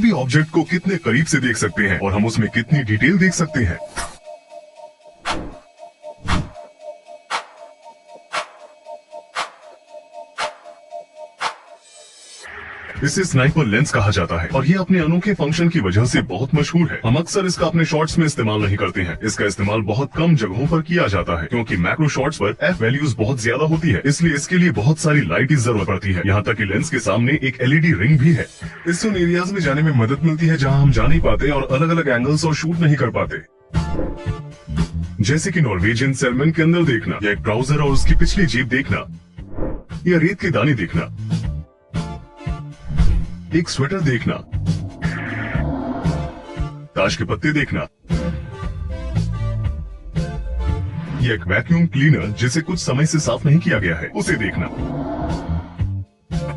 भी ऑब्जेक्ट को कितने करीब से देख सकते हैं और हम उसमें कितनी डिटेल देख सकते हैं। इसे स्नाइपर लेंस कहा जाता है और ये अपने अनोखे फंक्शन की वजह से बहुत मशहूर है। हम अक्सर इसका अपने शॉट्स में इस्तेमाल नहीं करते हैं। इसका इस्तेमाल बहुत कम जगहों पर किया जाता है क्योंकि मैक्रो शॉट्स पर एफ वैल्यूज बहुत ज्यादा होती है, इसलिए इसके लिए बहुत सारी लाइट की जरूरत पड़ती है। यहाँ तक कि लेंस के सामने एक एलईडी रिंग भी है। इससे उन एरियाज में जाने में मदद मिलती है जहाँ हम जा नहीं पाते और अलग अलग एंगल्स और शूट नहीं कर पाते, जैसे कि नॉर्वेजियन सैल्मन के अंदर देखना या एक ट्राउजर और उसकी पिछली जेब देखना या रेत के दाने देखना, एक स्वेटर देखना, ताश के पत्ते देखना या एक वैक्यूम क्लीनर जिसे कुछ समय से साफ नहीं किया गया है उसे देखना।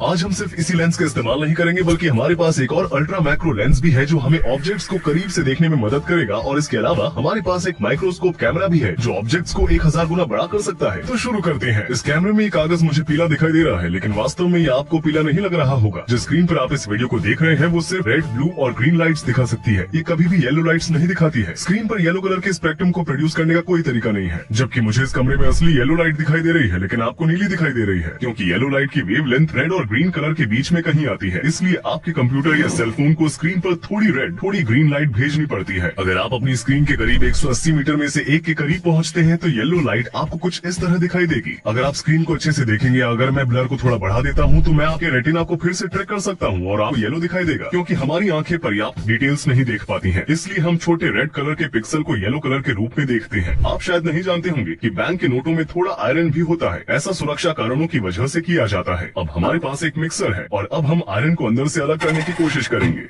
आज हम सिर्फ इसी लेंस का इस्तेमाल नहीं करेंगे बल्कि हमारे पास एक और अल्ट्रा मैक्रो लेंस भी है जो हमें ऑब्जेक्ट्स को करीब से देखने में मदद करेगा और इसके अलावा हमारे पास एक माइक्रोस्कोप कैमरा भी है जो ऑब्जेक्ट्स को 1000 गुना बड़ा कर सकता है। तो शुरू करते हैं। इस कैमरे में ये कागज मुझे पीला दिखाई दे रहा है, लेकिन वास्तव में ये आपको पीला नहीं लग रहा होगा। जिस स्क्रीन पर आप इस वीडियो को देख रहे हैं वो सिर्फ रेड, ब्लू और ग्रीन लाइट्स दिखा सकती है। ये कभी भी येलो लाइट्स नहीं दिखाती है। स्क्रीन पर येलो कलर के स्पेक्ट्रम को प्रोड्यूस करने का कोई तरीका नहीं है, जबकि मुझे इस कमरे में असली येलो लाइट दिखाई दे रही है लेकिन आपको नीली दिखाई दे रही है क्योंकि येलो लाइट की वेव लेंथ रेड और ग्रीन कलर के बीच में कहीं आती है। इसलिए आपके कंप्यूटर या सेल फोन को स्क्रीन पर थोड़ी रेड थोड़ी ग्रीन लाइट भेजनी पड़ती है। अगर आप अपनी स्क्रीन के करीब 180 मीटर में से 1 के करीब पहुंचते हैं तो येलो लाइट आपको कुछ इस तरह दिखाई देगी। अगर आप स्क्रीन को अच्छे से देखेंगे, अगर मैं ब्लर को थोड़ा बढ़ा देता हूं तो मैं आपके रेटिना को फिर से ट्रैक कर सकता हूं और आपको येलो दिखाई देगा क्योंकि हमारी आंखें पर्याप्त डिटेल्स नहीं देख पाती हैं। इसलिए हम छोटे रेड कलर के पिक्सल को येलो कलर के रूप में देखते हैं। आप शायद नहीं जानते होंगे कि बैंक के नोटों में थोड़ा आयरन भी होता है। ऐसा सुरक्षा कारणों की वजह से किया जाता है। अब हमारे पास एक मिक्सर है और अब हम आयरन को अंदर से अलग करने की कोशिश करेंगे।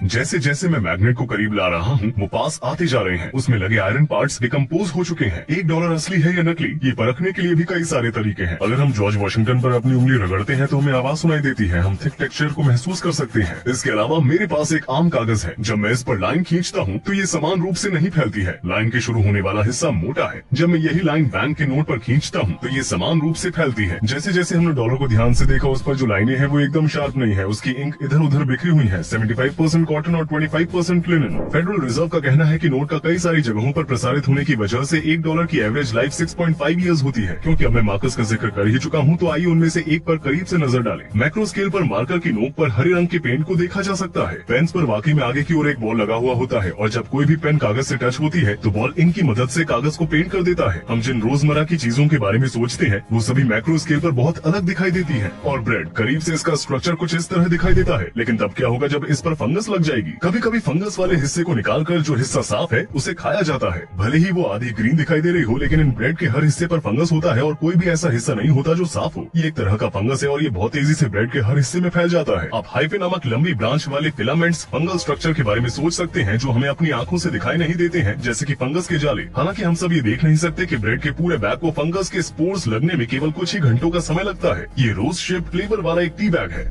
जैसे जैसे मैं मैग्नेट को करीब ला रहा हूँ वो पास आते जा रहे हैं। उसमें लगे आयरन पार्ट्स डिकम्पोज हो चुके हैं। $1 असली है या नकली, ये परखने के लिए भी कई सारे तरीके हैं। अगर हम जॉर्ज वॉशिंगटन पर अपनी उंगली रगड़ते हैं तो हमें आवाज सुनाई देती है। हम थिक टेक्सचर को महसूस कर सकते हैं। इसके अलावा मेरे पास एक आम कागज है। जब मैं इस पर लाइन खींचता हूँ तो ये समान रूप से नहीं फैलती है। लाइन के शुरू होने वाला हिस्सा मोटा है। जब मैं यही लाइन बैंक के नोट पर खींचता हूँ तो ये समान रूप से फैलती है। जैसे जैसे हमने डॉलर को ध्यान से देखा, उस पर जो लाइनें हैं वो एकदम शार्प नहीं है। उसकी इंक इधर उधर बिखरी हुई है। 75% कॉटन और 25% लिनन। फेडरल रिजर्व का कहना है कि नोट का कई सारी जगहों पर प्रसारित होने की वजह से $1 की एवरेज लाइफ 6.5 इयर्स होती है। क्योंकि अब मैं मार्कर्स का जिक्र कर ही चुका हूँ तो आइए उनमें से एक पर करीब से नजर डालें। मैक्रो स्केल पर मार्कर की नोक पर हरे रंग के पेंट को देखा जा सकता है। पेन्स पर वाकई में आगे की ओर एक बॉल लगा हुआ होता है और जब कोई भी पेन कागज से टच होती है तो बॉल इंक की मदद से कागज को पेंट कर देता है। हम जिन रोजमर्रा की चीजों के बारे में सोचते हैं वो सभी मैक्रो स्केल पर बहुत अलग दिखाई देती है। और ब्रेड करीब से इसका स्ट्रक्चर कुछ इस तरह दिखाई देता है, लेकिन तब क्या होगा जब इस पर फंगस लग जाएगी। कभी कभी फंगस वाले हिस्से को निकालकर जो हिस्सा साफ है उसे खाया जाता है। भले ही वो आधी ग्रीन दिखाई दे रही हो, लेकिन इन ब्रेड के हर हिस्से पर फंगस होता है और कोई भी ऐसा हिस्सा नहीं होता जो साफ हो। ये एक तरह का फंगस है और ये बहुत तेजी से ब्रेड के हर हिस्से में फैल जाता है। आप हाइफे नामक लंबी ब्रांच वाले फिलामेंट्स फंगल स्ट्रक्चर के बारे में सोच सकते हैं जो हमें अपनी आंखों से दिखाई नहीं देते हैं, जैसे कि फंगस के जाले। हालांकि हम सब ये देख नहीं सकते कि ब्रेड के पूरे बैग को फंगस के स्पोर्स लगने में केवल कुछ ही घंटों का समय लगता है। ये रोज शेप फ्लेवर वाला एक टी बैग है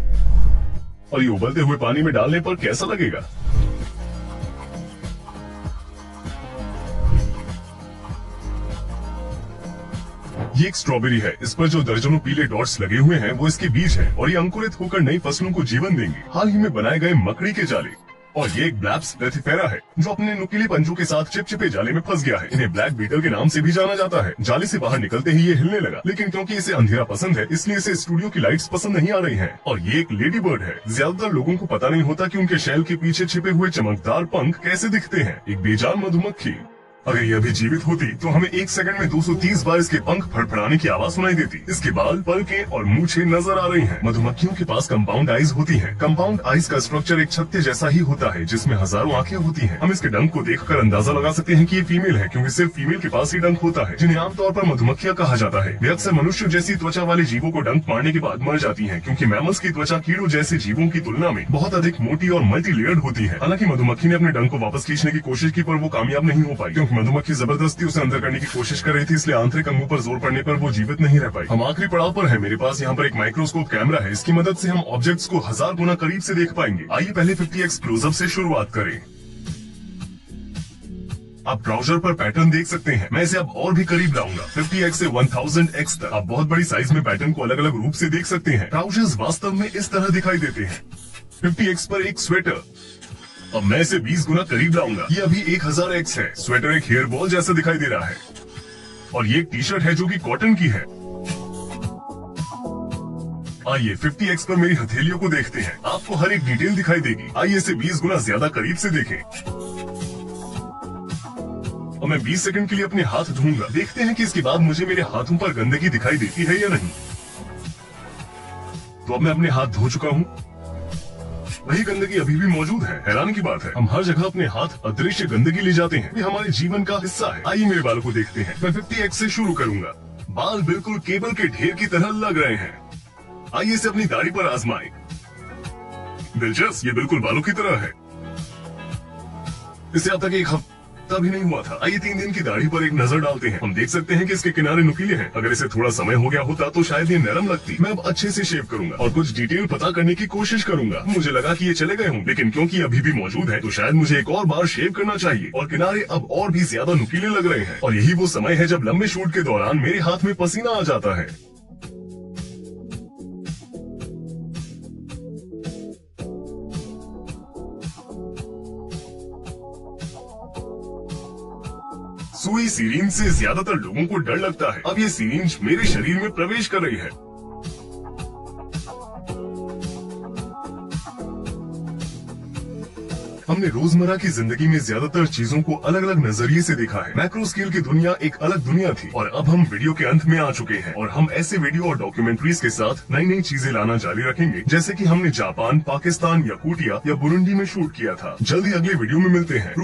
और ये उबलते हुए पानी में डालने पर कैसा लगेगा। ये एक स्ट्रॉबेरी है। इस पर जो दर्जनों पीले डॉट्स लगे हुए हैं वो इसके बीज हैं और ये अंकुरित होकर नई फसलों को जीवन देंगे। हाल ही में बनाए गए मकड़ी के जाले। और ये एक ब्लैप्स लेथिफेरा है जो अपने नुकीले पंजों के साथ चिपचिपे जाले में फंस गया है। इन्हें ब्लैक बीटल के नाम से भी जाना जाता है। जाले से बाहर निकलते ही ये हिलने लगा, लेकिन क्योंकि इसे अंधेरा पसंद है इसलिए इसे स्टूडियो की लाइट्स पसंद नहीं आ रही हैं। और ये एक लेडी बर्ड है। ज्यादातर लोगों को पता नहीं होता कि उनके शैल के पीछे छिपे हुए चमकदार पंख कैसे दिखते हैं। एक बेजान मधुमक्खी। अगर यह भी जीवित होती तो हमें 1 सेकंड में 230 बार इसके पंख फड़फड़ाने की आवाज सुनाई देती। इसके बाल, पलकें और मूछें नजर आ रही हैं। मधुमक्खियों के पास कंपाउंड आईज होती हैं। कंपाउंड आईज का स्ट्रक्चर एक छत्ते जैसा ही होता है जिसमें हजारों आंखें होती हैं। हम इसके डंक को देखकर अंदाजा लगा सकते हैं कि ये फीमेल है क्योंकि सिर्फ फीमेल के पास ही डंक होता है, जिन्हें आमतौर पर मधुमक्खियां कहा जाता है। वे अक्सर मनुष्य जैसी त्वचा वाले जीवों को डंक मारने के बाद मर जाती है क्योंकि मैमल्स की त्वचा कीड़ों जैसे जीवों की तुलना में बहुत अधिक मोटी और मल्टी लेयर्ड होती है। हालांकि मधुमक्खी ने अपने डंक को वापस खींचने की कोशिश की पर वो कामयाब नहीं हो पाई क्योंकि मधुमक्खी जबरदस्ती उसे अंदर करने की कोशिश कर रही थी, इसलिए आंतरिक अंगों पर जोर पड़ने पर वो जीवित नहीं रह पाई। हम आखिरी पड़ाव पर है। मेरे पास यहाँ पर एक माइक्रोस्कोप कैमरा है। इसकी मदद से हम ऑब्जेक्ट्स को 1000 गुना करीब से देख पाएंगे। आइए पहले 50x क्लोजअप से शुरुआत करें। आप ट्राउजर पर पैटर्न देख सकते हैं। मैं इसे अब और भी करीब लाऊंगा, 50x से 1000x तक। आप बहुत बड़ी साइज में पैटर्न को अलग अलग रूप से देख सकते हैं। ट्राउजर्स वास्तव में इस तरह दिखाई देते हैं। 50x पर एक स्वेटर, अब मैं इसे 20 गुना करीब लाऊंगा। ये अभी 1000x है। स्वेटर एक हेयर बॉल जैसा दिखाई दे रहा है और ये एक टी शर्ट है जो कि कॉटन की है। आइए 50x पर मेरी हथेलियों को देखते हैं। आपको हर एक डिटेल दिखाई देगी। आइए इसे 20 गुना ज्यादा करीब से देखें। और मैं 20 सेकंड के लिए अपने हाथ धोऊंगा। देखते हैं कि इसके बाद मुझे मेरे हाथों पर गंदगी दिखाई देती है या नहीं। तो अब मैं अपने हाथ धो चुका हूँ। वही गंदगी अभी भी मौजूद है। हैरान की बात है, हम हर जगह अपने हाथ अदृश्य गंदगी ले जाते हैं। ये हमारे जीवन का हिस्सा है। आइए मेरे बालों को देखते हैं। मैं 50x से शुरू करूंगा। बाल बिल्कुल केबल के ढेर की तरह लग रहे हैं। आइए इसे अपनी दाढ़ी पर आजमाएं। दिलचस्प, ये बिल्कुल बालों की तरह है। इसे अब तक एक हफ्ता भी नहीं हुआ था। आइए 3 दिन की दाढ़ी पर एक नजर डालते हैं। हम देख सकते हैं कि इसके किनारे नुकीले हैं। अगर इसे थोड़ा समय हो गया होता तो शायद ये नरम लगती। मैं अब अच्छे से शेव करूंगा और कुछ डिटेल पता करने की कोशिश करूंगा। मुझे लगा कि ये चले गए हों, लेकिन क्योंकि अभी भी मौजूद है तो शायद मुझे एक और बार शेव करना चाहिए। और किनारे अब और भी ज्यादा नुकीले लग रहे हैं। और यही वो समय है जब लंबे शूट के दौरान मेरे हाथ में पसीना आ जाता है। सुई सीरीन से ज्यादातर लोगों को डर लगता है। अब ये सीरींज मेरे शरीर में प्रवेश कर रही है। हमने रोजमर्रा की जिंदगी में ज्यादातर चीजों को अलग अलग नजरिए से देखा है। मैक्रो स्केल की दुनिया एक अलग दुनिया थी और अब हम वीडियो के अंत में आ चुके हैं। और हम ऐसे वीडियो और डॉक्यूमेंट्रीज के साथ नई नई चीजें लाना जारी रखेंगे, जैसे कि हमने जापान, पाकिस्तान, याकूटिया या बुरुंडी में शूट किया था। जल्दी अगले वीडियो में मिलते हैं।